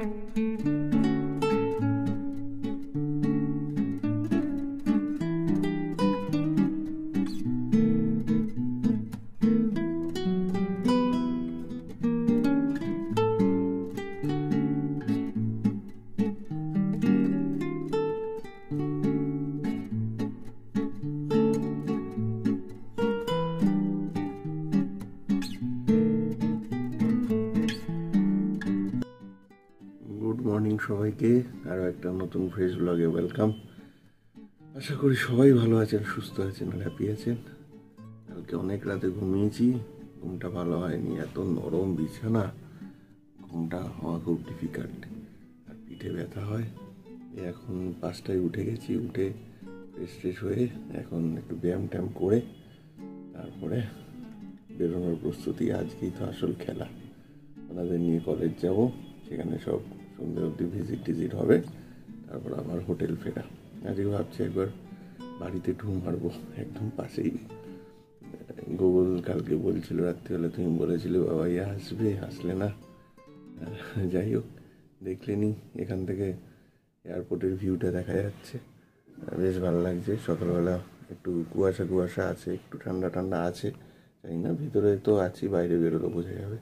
Good morning সবাইকে, আরও একটা নতুন ফ্রেশ ব্লগে ওয়েলকাম। আশা করি সবাই ভালো আছেন, সুস্থ আছেন আর হ্যাপি আছেন। কালকে অনেক রাতে ঘুমিয়েছি, ঘুমটা ভালো হয়নি, এত নরম বিছানা, ঘুমটা হওয়া খুব ডিফিকাল্ট আর পিঠে ব্যথা হয়। এখন 5টায় উঠে গেছি, উঠে ফ্রেশ হয়ে এখন একটু ব্যায়াম ট্যায়াম করে তারপরে বেরোনোর প্রস্তুতি। আজকেই তো আসল খেলা, ওনাদের নিয়ে কলেজ যাব, সেখানে সব সন্ধ্যে অবধি ভিজিট হবে, তারপর আবার হোটেল ফেরা। আজকে ভাবছি একবার বাড়িতে ঢু মারবো, একদম পাশেই। গুগল কালকে বলছিল রাত্রিবেলা, তুমি বলেছিলে বাবা ইয়ে আসবে, আসলে না। যাই হোক, দেখলেনি, এখান থেকে এয়ারপোর্টের ভিউটা দেখা যাচ্ছে, বেশ ভালো লাগছে। সকালবেলা একটু কুয়াশা আছে, একটু ঠান্ডা আছে, জানি না ভিতরে তো আছি, বাইরে বেরোলে বোঝা যাবে।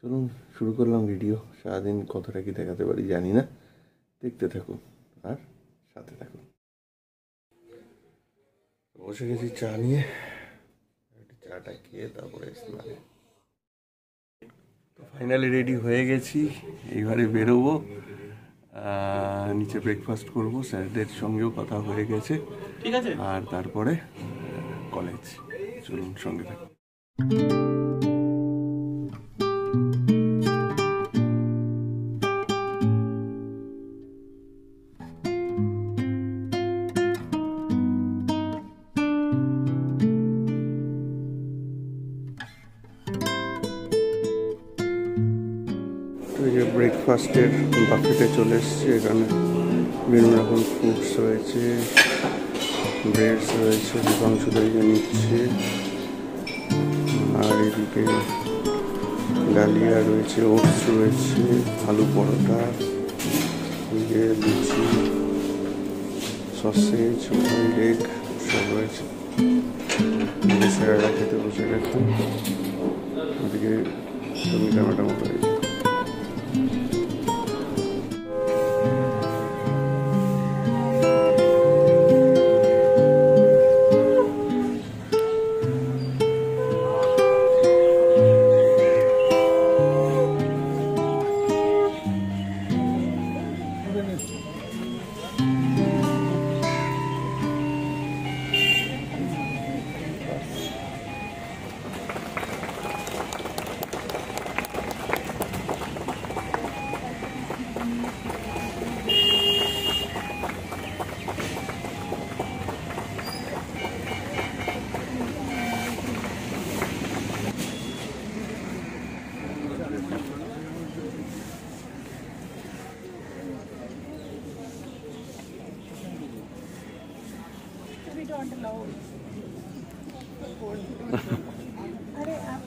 চলুন শুরু করলাম ভিডিও। সারাদিন কতটা কি দেখাতে পারি জানি না, দেখতে থাকুন আর সাথে থাকুন। বসে গেছি চা নিয়ে, চাটা খেয়ে তারপরে স্নানে। তো ফাইনালি রেডি হয়ে গেছি, এইবারে বেরোবো, নিচে ব্রেকফাস্ট করবো, স্যারদের সঙ্গেও কথা হয়ে গেছে, ঠিক আছে, আর তারপরে কলেজ। চলুন সঙ্গে থাকুন। ব্রেকফাস্টের বাফেটে চলে এসছে, এখানে বিভিন্ন রকম ফ্রুটস রয়েছে, ব্রেডস রয়েছে, মাংস দিয়ে নিচ্ছে, আর এদিকে ডালিয়া রয়েছে, ওটস রয়েছে, আলু পরোটা, এদিকে লুচি, সসেজ, বয়েলড এগ সব রয়েছে। স্যারেরা খেতে বসে গেছে, ওদিকে মিটামাটা মতো রয়েছে। अरे आप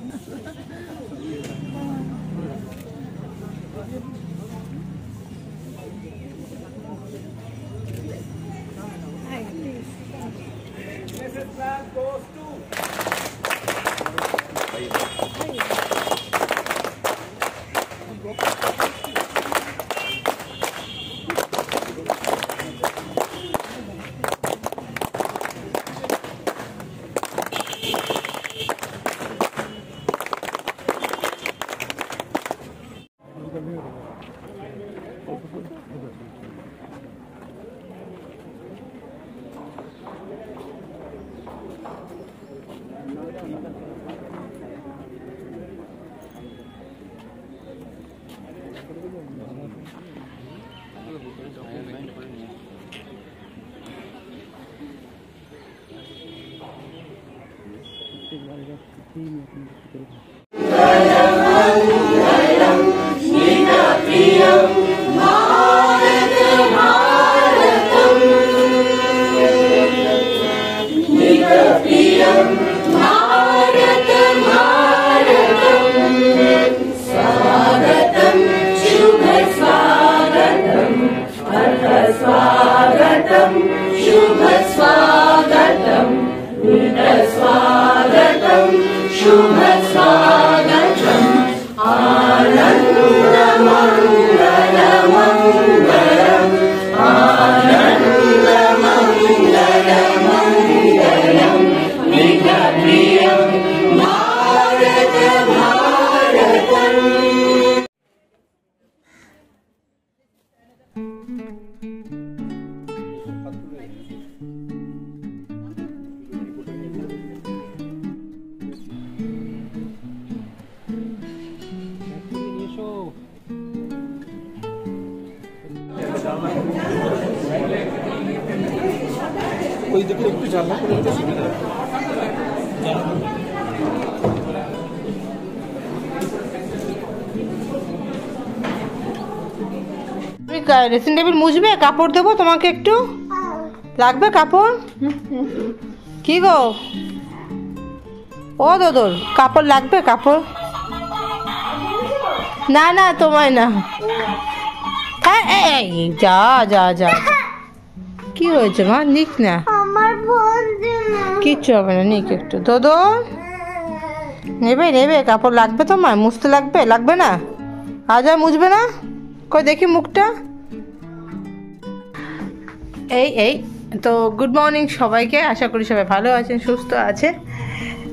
स्वागतं शुभ स्वागतं ওই দিকে একটু জানলা করে দিতে সুবিধা। ড্রেসিং টেবিল মুছবে? কাপড় দেবো তোমাকে, একটু লাগবে কাপড়? কি গো ও দোদর, কাপড় লাগবে? কাপড় না না তোমায় না। হ্যাঁ এই যা যা যা, কি হয়েছে মা? নিক না, কিচ্ছু হবে না, নিক একটু। দোদর নেবে নেবে, কাপড় লাগবে তোমায়? মুছতে লাগবে? লাগবে না? আজ আর মুছবে না? কই দেখি মুখটা। এই এই তো গুড মর্নিং সবাইকে, আশা করি সবাই ভালো আছেন, সুস্থ আছে।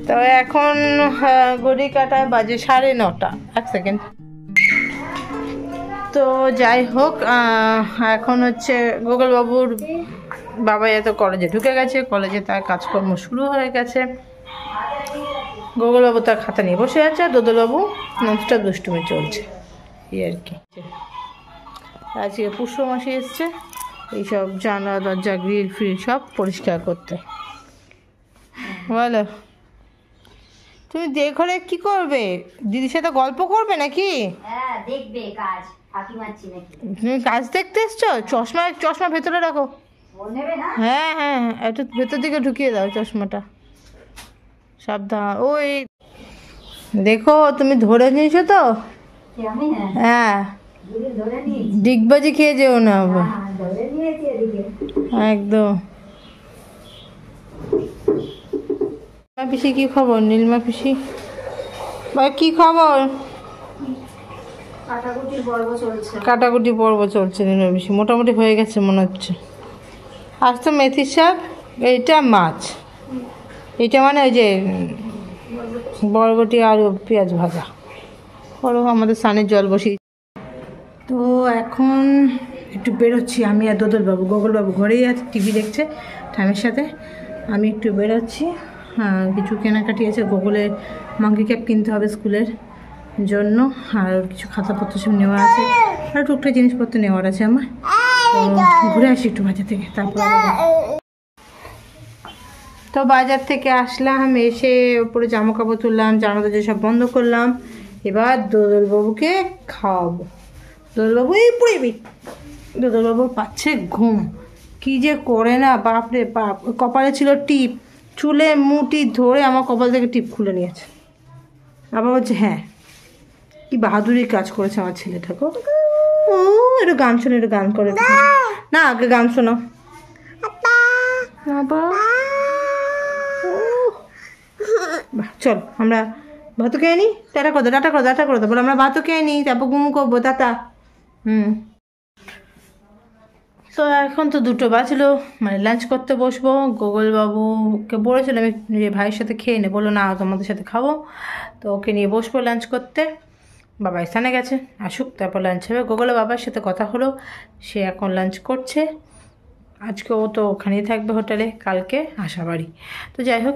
তো এখন ঘড়ি কাটায় বাজে 9:30। এক সেকেন্ড। তো যাই হোক, এখন হচ্ছে গোগলবাবুর বাবা এত কলেজে ঢুকে গেছে, কলেজে তার কাজকর্ম শুরু হয়ে গেছে। গোগলবাবু তার খাতা নিয়ে বসে আছে, আর দোদলবাবু ননস্টপ দুষ্টুমি চলছে, এই আর কি। আজকে পুষ্পমাসি এসছে এইসব জানলা দরজা গ্রিল ফ্রিল সব পরিষ্কার করতে। বলো, তুমি ঘরে কি করবে? দিদির সাথে গল্প করবে নাকি? হ্যাঁ দেখবে কাজ, ফাঁকি মারছি নাকি? তুমি কাজ দেখতে এসছো? চশমা ভেতরে রাখো। নেবে না? হ্যাঁ হ্যাঁ হ্যাঁ, একটু ভেতর দিকে ঢুকিয়ে দাও চশমাটা, সাবধান। ওই দেখো, তুমি ধরে নিয়েছো তো? আমি হ্যাঁ, ধরে নিয়েছি। ডিগবাজি খেয়ে যেও না আবার। ধরে নিয়েছি এদিকে। একদম। পিসি কি খবর? নীলমা পিসি ভাই কি খবর? কাটাকুটির পর্ব চলছে। কাটাকুটি পর্ব চলছে নীলমা পিসি, মোটামুটি হয়ে গেছে মনে হচ্ছে। আজ তো মেথির শাক, এইটা মাছ, এইটা মানে ওই যে বরবটি আর পেঁয়াজ ভাজা। বড় আমাদের সানের জল বসিয়ে। তো এখন একটু বেরোচ্ছি আমি আর দোদলবাবু। গোগলবাবু ঘরেই আছে, টিভি দেখছে ঠামের সাথে। আমি একটু বেরোচ্ছি, কিছু কেনাকাটি আছে। গোগলের মাঙ্কি ক্যাপ কিনতে হবে স্কুলের জন্য, আর কিছু খাতাপত্র সব নেওয়া আছে, আর টুকটাক জিনিসপত্র নেওয়ার আছে আমার। তো ঘুরে আসি একটু বাজার থেকে, তারপর তো বাজার থেকে আসলাম, এসে ওপরে জামা কাপড় তুললাম, জামা দরজা সব বন্ধ করলাম। এবার দোদলবাবুকে খাওয়াবো। দোদলবাবু এই পড়বি, দোদলবাবুর পাচ্ছে ঘুম। কি যে করে না, বাপরে বাপ। কপালে ছিল টিপ, চুলে মুটি ধরে আমার কপাল থেকে টিপ খুলে নিয়েছে। আবার বলছে হ্যাঁ, কি বাহাদুরি কাজ করেছে আমার ছেলেটা গো। ও একটু গান শোনো, একটু গান করে না, আগে গান শোনো। চল আমরা ভাতও খেয়ে নিই। টাটা করে দাও, টাটা করে দাও, টাটা করে দাও, বলে আমরা ভাতও খেয়ে নিই, তারপর ঘুম করবো। টাটা। তো এখন তো 2টো বাজলো, মানে লাঞ্চ করতে বসবো। গোগলবাবুকে বলেছিলাম আমি যে ভাইয়ের সাথে খেয়ে নে, বললো না তোমাদের সাথে খাবো। তো ওকে নিয়ে বসবো লাঞ্চ করতে। বাবা স্থানে গেছে, আসুক তারপর লাঞ্চ হবে। গোগলের বাবার সাথে কথা হলো, সে এখন লাঞ্চ করছে। আজকে ও তো ওখানেই থাকবে হোটেলে, কালকে আশাবাড়ি। তো যাই হোক,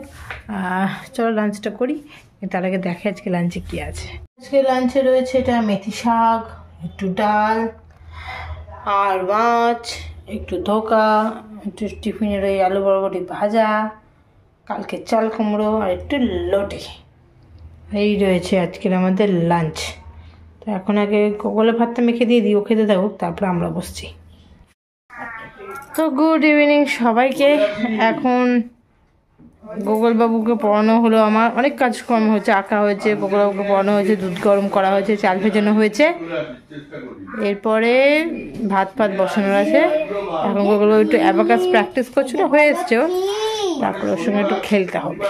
চলো লাঞ্চটা করি। তার আগে দেখে আজকে লাঞ্চে কী আছে। আজকে লাঞ্চে রয়েছে এটা মেথি শাক, একটু ডাল আর মাছ, একটু ধোকা, একটু টিফিনের ওই আলু বরবটি ভাজা, কালকে চাল কুমড়ো, আর একটু লোটে। এই রয়েছে আজকের আমাদের লাঞ্চ। তো এখন আগে গোগলে ভাতটা মেখে দিয়ে দিই, ও খেতে দেবো, তারপর আমরা বসছি। তো গুড ইভিনিং সবাইকে। এখন গোগলবাবুকে পড়ানো হলো, আমার অনেক কাজকর্ম হয়েছে, আঁকা হয়েছে, গোগলবাবুকে পড়ানো হয়েছে, দুধ গরম করা হয়েছে, চাল ভেজানো হয়েছে, এরপরে ভাত বসানোর আছে। এখন গোগলবাবু একটু অ্যাবাকাস প্র্যাকটিস করছিল, হয়ে এসছে, তারপর ওর সঙ্গে একটু খেলতে হবে।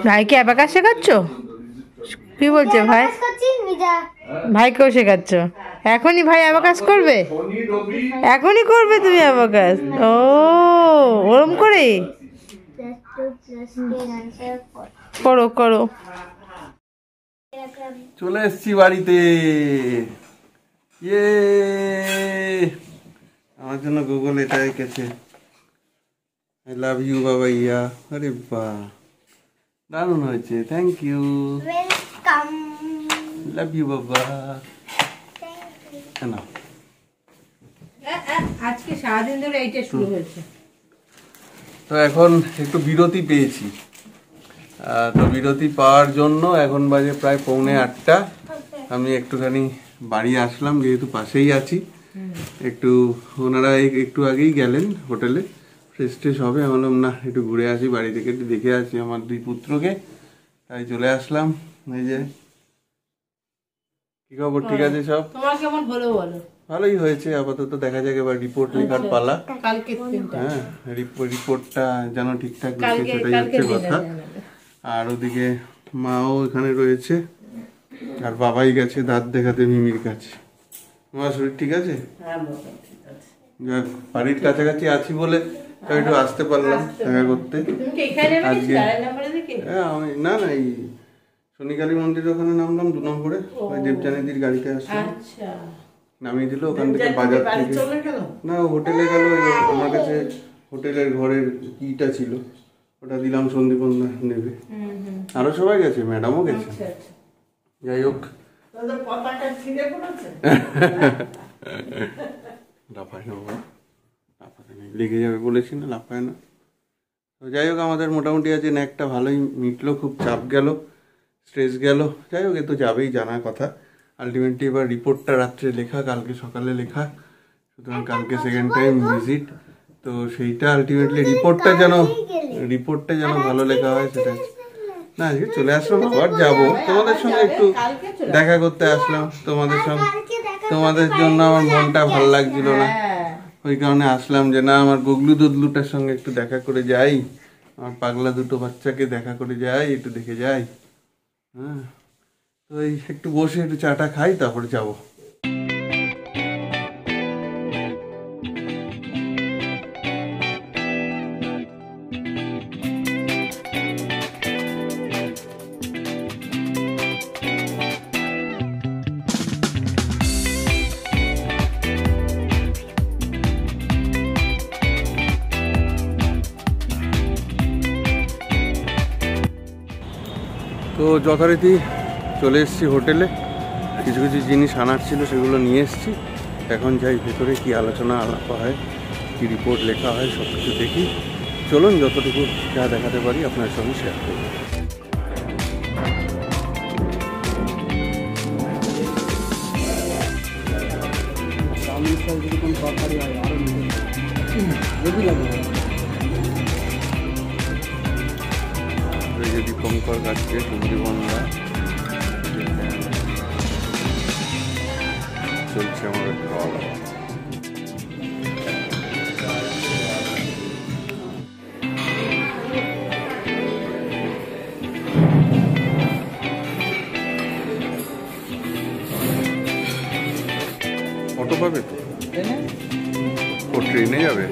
ভাইকে অ্যাবাকাস শেখাচ্ছ? কি বলছে ভাই? ভাইকেও শেখাচ্ছ? এখনই ভাই অ্যাবাকাস করবে? এখনই করবে তুমি অ্যাবাকাস? ও ওরম করে করো করো। চলে এসছি বাড়িতে। ইয়ে, আমার জন্য গুগল এটা এঁকেছে, আই লাভ ইউ বাবা ইয়া। আরে বাহ, দারুণ হয়েছে, থ্যাংক ইউ। লাভ ইউ বাবা। না আজকে সারাদিন ধরে এইটা শুরু হয়েছে। তো এখন একটু বিরতি পেয়েছি, তো বিরতি পাওয়ার জন্য এখন বাজে প্রায় 7:45। আমি একটুখানি বাড়ি আসলাম, যেহেতু পাশেই আছি। একটু ওনারা একটু আগেই গেলেন হোটেলে, ফ্রেশ ট্রেশ হবে। আমি বললাম না, একটু ঘুরে আসি, বাড়ি থেকে একটু দেখে আসি আমার 2 পুত্রকে, তাই চলে আসলাম। এই যে কি খবর, ঠিক আছে সব? তোমার কেমন হলো বলো? ভালোই হয়েছে আপাতত, দেখা যাক এবার রিপোর্ট লেখার পালা। কালকে হ্যাঁ, রিপোর্টটা যেন ঠিকঠাক লিখে, সেটাই হচ্ছে কথা। আর ওদিকে মাও এখানে রয়েছে, আর বাবাই গেছে দাঁত দেখাতে মিমির কাছে। তোমার শরীর ঠিক আছে? যাক, বাড়ির কাছাকাছি আছি বলে তাই একটু আসতে পারলাম দেখা করতে আজকে। হ্যাঁ, আমি না এই শনিকালী মন্দিরের ওখানে নামলাম 2 নম্বরে, ওই দেবজানিদির গাড়িতে আসলাম, নামিয়ে দিল ওখান থেকে বাজার থেকে। না, হোটেলে গেল, আমার কাছে হোটেলের ঘরের কিটা ছিল, ওটা দিলাম, সন্দীপন্দা নেবে। আরো সবাই গেছে, ম্যাডামও গেছে। যাই হোক, লাফায় না বাবা, লাফাতে নেই, লেগে যাবে বলেছি না, লাফায় না। তো যাই হোক, আমাদের মোটামুটি আজ একটা ভালোই মিটলো, খুব চাপ গেল, স্ট্রেস গেল। যাই হোক, এ তো যাবেই, জানার কথা। আলটিমেটলি এবার রিপোর্টটা রাত্রে লেখা, কালকে সকালে লেখা, সুতরাং কালকে সেকেন্ড টাইম ভিজিট। তো সেইটা আলটিমেটলি রিপোর্টটা যেন ভালো লেখা হয়, সেটা। না, আজকে চলে আসলাম, আবার যাবো তোমাদের সঙ্গে, একটু দেখা করতে আসলাম তোমাদের সঙ্গে। তোমাদের জন্য আমার মনটা ভালো লাগছিল না, ওই কারণে আসলাম যে না, আমার গুগলু দুদলুটার সঙ্গে একটু দেখা করে যাই, আমার পাগলা 2 বাচ্চাকে দেখা করে যাই, একটু দেখে যাই। হ্যাঁ, তো এই একটু বসে একটু চাটা খাই, তারপরে যাবো। তো যথারীতি চলে এসেছি হোটেলে, কিছু কিছু জিনিস আনার ছিল সেগুলো নিয়ে এসেছি। এখন যাই ভেতরে, কি আলোচনা আলাপ হয়, কি রিপোর্ট লেখা হয়, সব কিছু দেখি। চলুন, যতটুকু যা দেখাতে পারি আপনার সঙ্গে শেয়ার করব। এই যে দীপঙ্কর গাছকে সন্দীপন্দা চলছে আমাদের খাওয়া দাওয়া। অটো পাবে তো? ও ট্রেনে যাবে?